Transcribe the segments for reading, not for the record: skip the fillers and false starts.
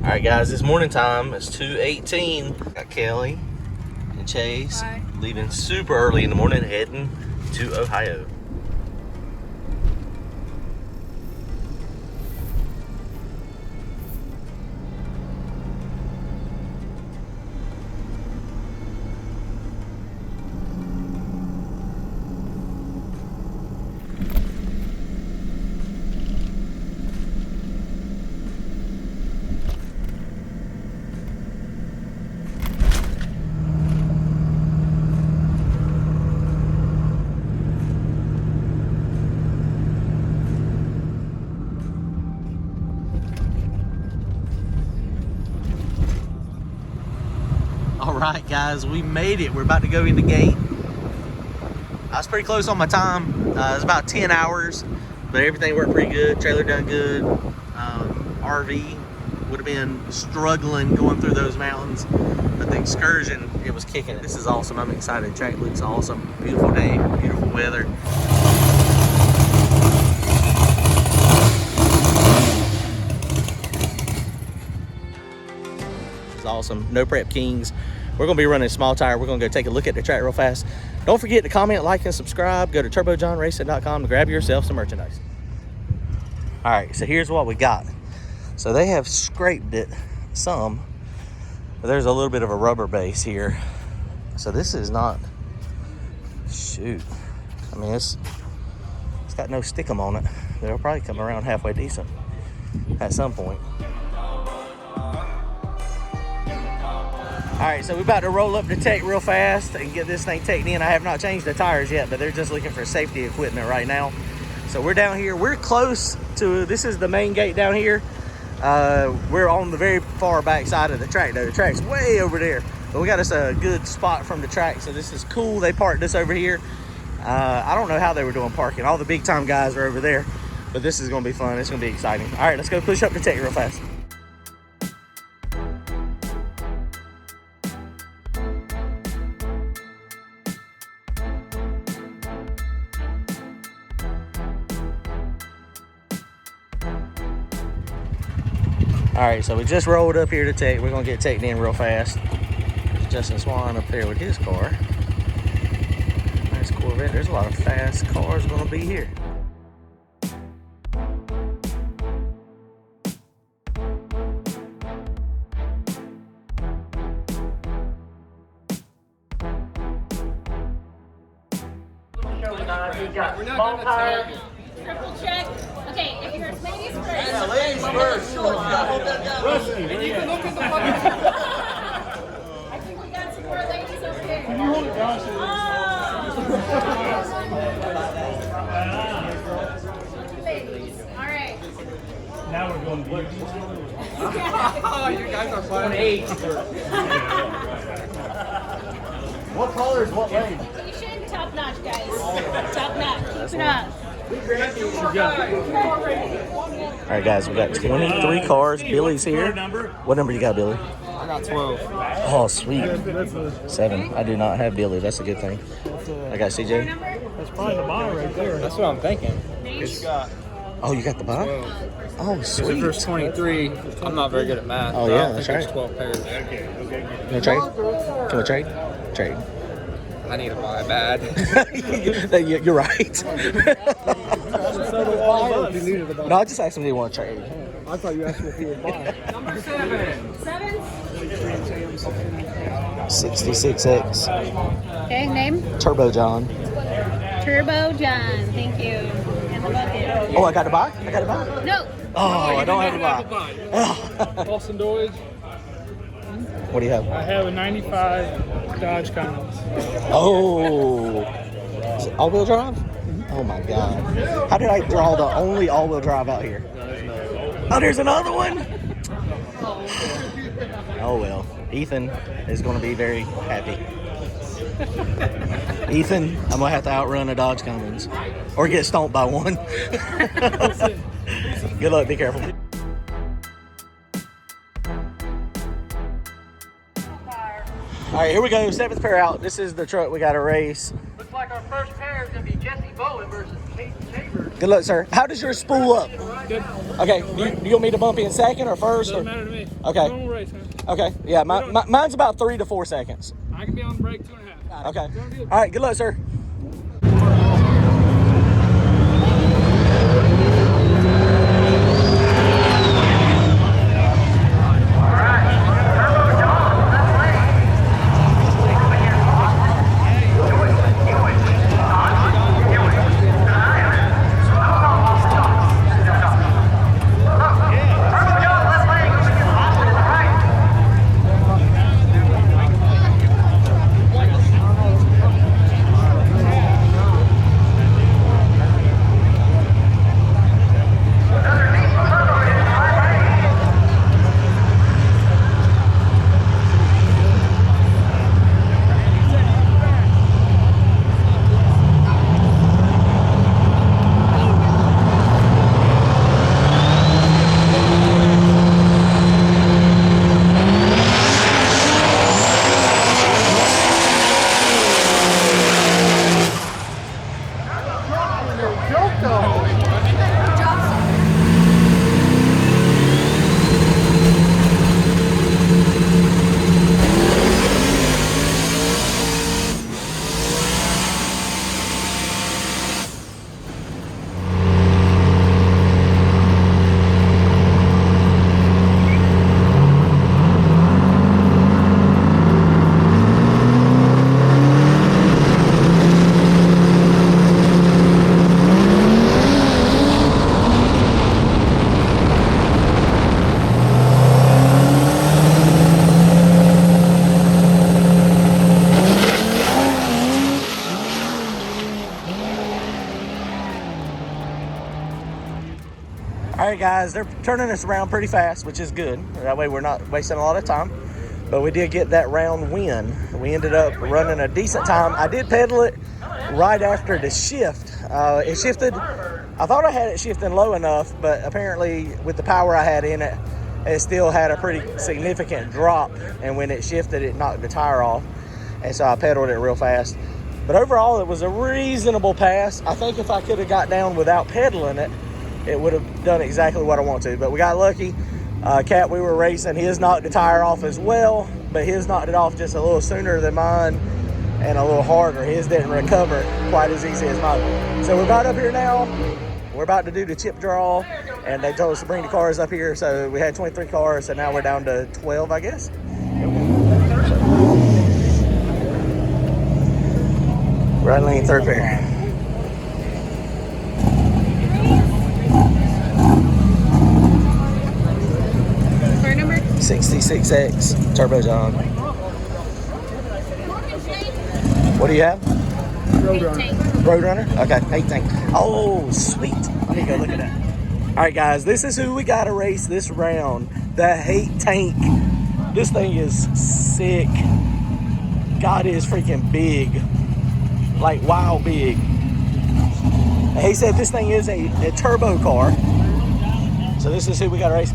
All right, guys, it's morning time. It's 2:18. Got Kelly and Chase. Hi. Leaving super early in the morning, heading to Ohio. All right, guys, we made it. We're about to go in the gate. I was pretty close on my time. It was about 10 hours, but everything worked pretty good. Trailer done good. RV would have been struggling going through those mountains, but the excursion, it was kicking it. This is awesome. I'm excited. Track looks awesome. Beautiful day, beautiful weather. Awesome. No Prep Kings. We're going to be running small tire. We're going to go take a look at the track real fast. Don't forget to comment, like, and subscribe. Go to turbojohnracing.com to grab yourself some merchandise. All right, so here's what we got. So they have scraped it some, but there's a little bit of a rubber base here. So this is not, shoot. I mean, it's got no stickum on it. They'll probably come around halfway decent at some point. All right, so we're about to roll up the tech real fast and get this thing taken in. I have not changed the tires yet, but they're just looking for safety equipment right now. So we're down here. We're close to, this is the main gate down here. We're on the very far back side of the track, though. The track's way over there. But we got us a good spot from the track, so this is cool. They parked us over here. I don't know how they were doing parking. All the big time guys are over there, but this is gonna be fun. It's gonna be exciting. All right, let's go push up the tech real fast. All right, so we just rolled up here to take. We're gonna get taken in real fast. There's Justin Swan up there with his car. Nice Corvette. There's a lot of fast cars gonna be here. Small tire. Triple check. Okay, if you're ladies first. Yeah, ladies first. And you can look at the fucking. I think we got some more ladies over here. Can you hold it down? Ladies. All right. Now we're going to You guys are fun. 8. What color is what lane? Execution, top notch, guys. Top notch. Keep it up. All right, guys, we got 23 cars. Billy's here. What number you got, Billy? I got 12. Oh, sweet. 7. I do not have Billy. That's a good thing. I got CJ. That's probably the buy right there. That's what I'm thinking. Names? Oh, you got the buy? Oh, If sweet. there's 23, I'm not very good at math. Oh, but yeah, I don't that's think right. there's 12 pairs. Can we trade? Can we trade? Trade. I need to buy bad. You're right. So do all of us. No, I just asked him if he want to trade. I thought you asked me if he would buy. Number 7. 7? 66X. Okay, name? Turbo John. Turbo John. Thank you. And the bucket. Oh, I got to buy? I got to buy? No. Oh, I don't have to buy. Austin Doyle. What do you have? I have a 95 Dodge Commons. Oh. Is it all-wheel drive? Oh, my God. How did I draw the only all-wheel drive out here? Oh, there's another one? Oh, well. Ethan is going to be very happy. Ethan, I'm going to have to outrun a Dodge Commons or get stomped by one. Good luck. Be careful. All right, here we go. 7th pair out. This is the truck we got to race. Looks like our first pair is going to be Jesse Bowen versus Kate Chambers. Good luck, sir. How does yours spool up? Good. Okay, do you want me to bump in second or first? Doesn't Or? matter to me. Okay. Normal race, man. Okay, yeah, mine's about 3 to 4 seconds. I can be on the break 2.5. Okay. Sounds good. All right, good luck, sir. All right, guys, they're turning us around pretty fast, which is good. That way we're not wasting a lot of time. But we did get that round win. We ended up running a decent time. I did pedal it right after the shift. It shifted. I thought I had it shifting low enough, but apparently with the power I had in it, it still had a pretty significant drop. And when it shifted, it knocked the tire off. And so I pedaled it real fast. But overall, it was a reasonable pass. I think if I could have got down without pedaling it, it would have done exactly what I want to. But we got lucky. Cat we were racing, his knocked the tire off as well, but his knocked it off just a little sooner than mine and a little harder. His didn't recover quite as easy as mine. So we're about up here now. We're about to do the chip draw, and they told us to bring the cars up here. So we had 23 cars, so now we're down to 12, I guess. Right lane thoroughfare. Car number? 66X Turbo John. What do you have? Roadrunner? Okay, 18. Oh, sweet. Let me go look at that. All right, guys, this is who we got to race this round. The Hate Tank. This thing is sick. God, it is freaking big. Like, wow, big. He said this thing is a turbo car. So this is who we got to race.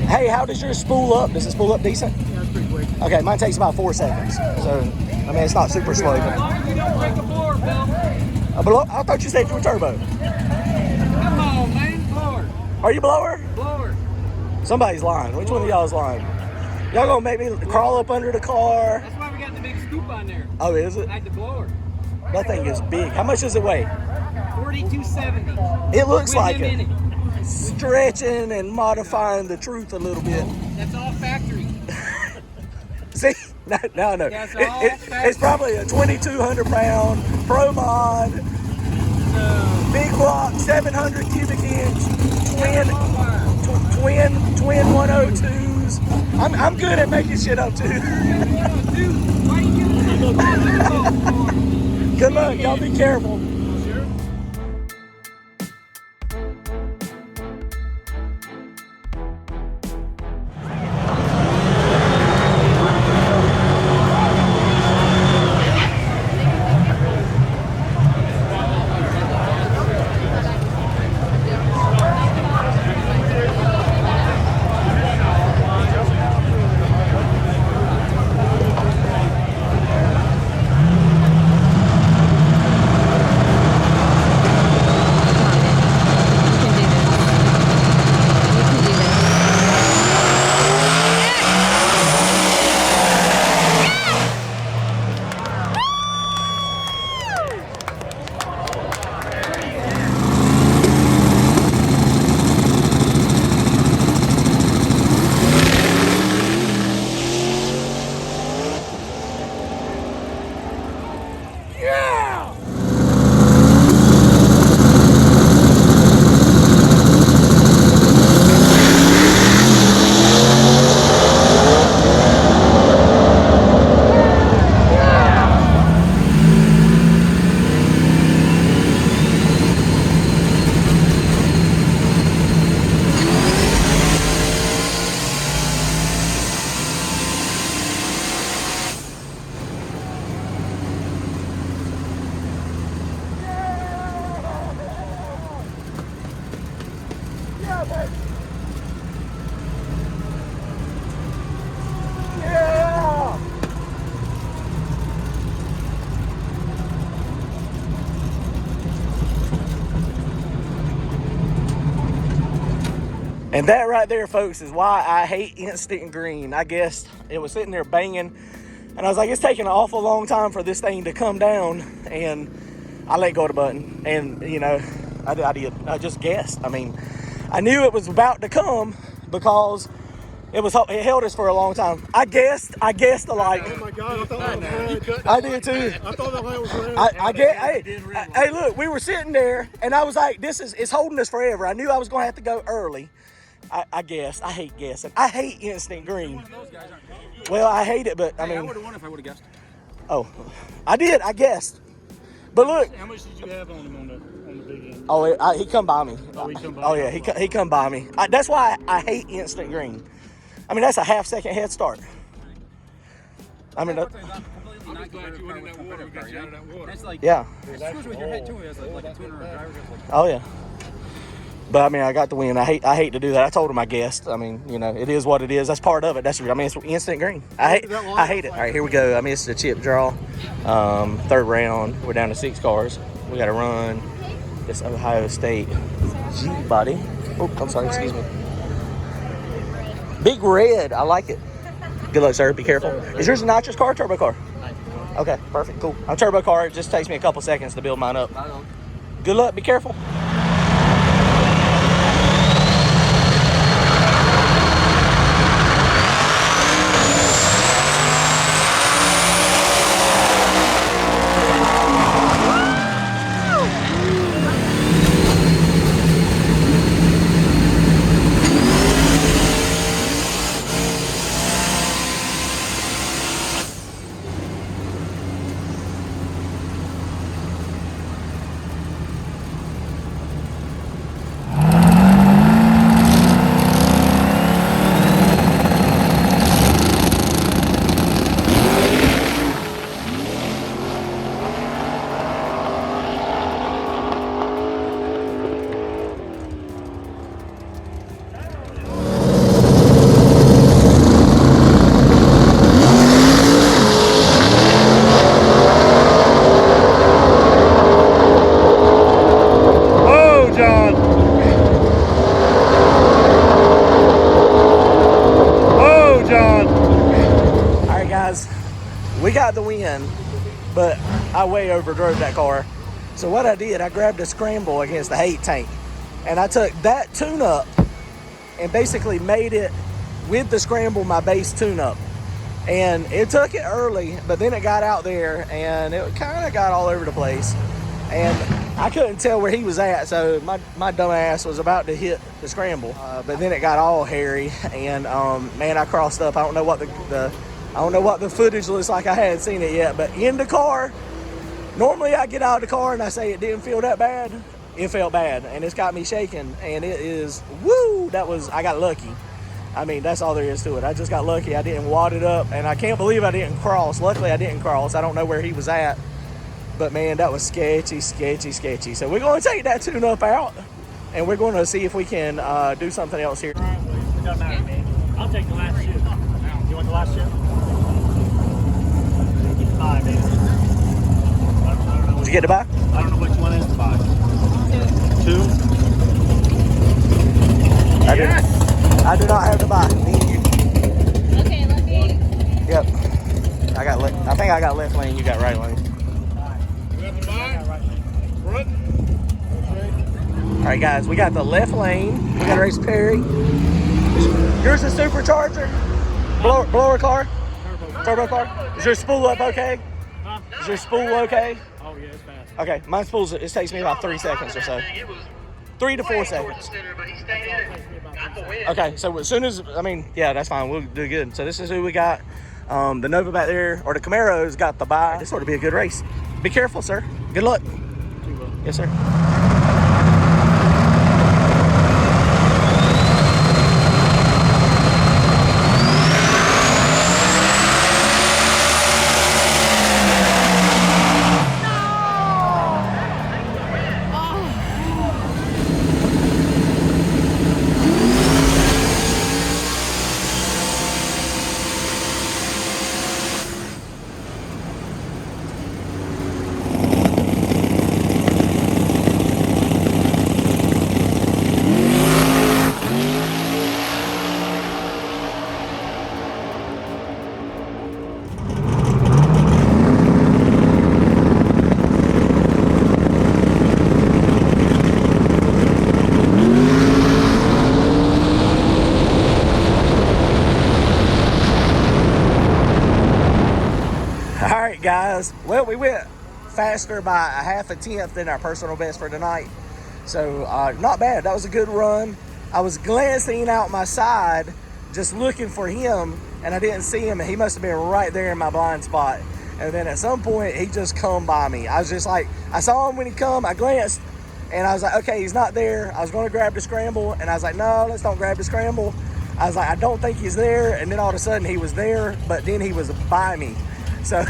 Hey, how does yours spool up? Does it spool up decent? Yeah, that's pretty quick. Okay, mine takes about 4 seconds. So, I mean, it's not super slow. But You don't break a blower, Bill. a blow, I thought you said you were turbo. Come on, man. Blower. Are you blower? Blower. Somebody's lying. Which one of y'all is lying? Y'all gonna make me crawl up under the car? That's why we got the big scoop on there. Oh, is it? Like the blower. That thing is big. How much does it weigh? 4270. It looks With like him in it. it. Stretching and modifying the truth a little bit. That's all factory. See? No. That's all It's probably a 2,200 pound Pro Mod, big block, 700 cubic inch, twin 102s. I'm good at making shit up too. Dude, why are you doing that? Good luck, y'all be careful. And that right there, folks, is why I hate instant green. I guess it was sitting there banging, and I was like, it's taking an awful long time for this thing to come down, and I let go of the button, and you know, I just guessed. I mean, I knew it was about to come because it held us for a long time. I guessed like. Oh my God, I thought that was red. I did too. I thought that was red. Hey, look, we were sitting there, and I was like, it's holding us forever. I knew I was going to have to go early. I guessed. I hate guessing. I hate instant green. Well, I hate it, but I mean. I would have won if I would have guessed. Oh, I did. I guessed. But look. How much did you have on him on the big end? Oh, he come by me. Oh, he come by Oh you. yeah, he come by me. That's why I hate instant green. I mean, that's a half-second head start. I mean, I'm just glad you went in that water. We got you out of that water. That's like, yeah. it screws with your head too. It's like a tuner or a driver. Oh yeah. But I mean, I got the win. I hate to do that. I told him I guessed. I mean, you know, it is what it is. That's part of it. It's instant green. I hate it. All right, here we go. I missed the chip draw. Third round. We're down to 6 cars. We got to run this Ohio State Jeep body. Oh, I'm sorry. Excuse me. Big red. I like it. Good luck, sir. Be careful. Is yours a nitrous car or turbo car? Okay, perfect. Cool. I'm a turbo car. It just takes me a couple seconds to build mine up. Good luck. Be careful. We got the win, but I way overdrove that car. So what I did, I grabbed a scramble against the hate tank, and I took that tune-up and basically made it with the scramble my base tune-up. And it took it early, but then it got out there and it kind of got all over the place. And I couldn't tell where he was at, so my dumb ass was about to hit the scramble. But then it got all hairy, and man, I crossed up. I don't know what the footage looks like. I hadn't seen it yet, but in the car, normally I get out of the car and I say it didn't feel that bad. It felt bad, and it's got me shaking, and it is, woo, I got lucky. I mean, that's all there is to it. I just got lucky. I didn't wad it up, and I can't believe I didn't cross. Luckily, I didn't cross. I don't know where he was at, but man, that was sketchy. So we're going to take that tune-up out, and we're going to see if we can do something else here. It doesn't matter to me. I'll take the last chip. You want the last chip? 5, baby. Did you get to buy? I don't know which one is the 5. 2? I do not have to buy. Okay, let me. Yep. I think I got left lane. You got right lane. You got the 5? Front? All right, guys. We got the left lane. We got to race Perry. Yours a supercharger? Blower car? Turbo car? Is your spool up okay? Huh? Is your spool okay? Oh, yeah, it's fast. Okay, mine spools. It takes me about 3 seconds or so. 3 to 4 seconds. Okay, so as soon as, yeah, that's fine. We'll do good. So this is who we got. The Nova back there, or the Camaro's got the buy. This ought to be a good race. Be careful, sir. Good luck. Yes, sir. right, guys. Well, we went faster by a half a tenth than our personal best for tonight. So not bad. That was a good run. I was glancing out my side, just looking for him, and I didn't see him. And he must have been right there in my blind spot. And then at some point, he just come by me. I was just like, I saw him when he come. I glanced, and I was like, okay, he's not there. I was going to grab the scramble, and I was like, no, let's don't grab the scramble. I was like, I don't think he's there. And then all of a sudden, he was there, but then he was by me. So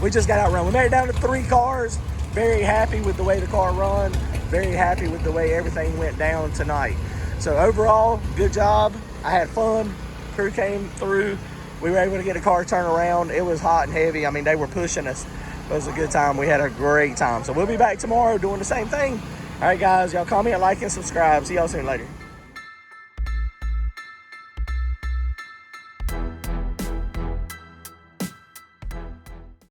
we just got outrun. We made it down to 3 cars. Very happy with the way the car run. Very happy with the way everything went down tonight. So overall, good job. I had fun. Crew came through. We were able to get a car turned around. It was hot and heavy. I mean, they were pushing us. It was a good time. We had a great time. So we'll be back tomorrow doing the same thing. All right, guys, y'all comment, like, and subscribe. See y'all soon later.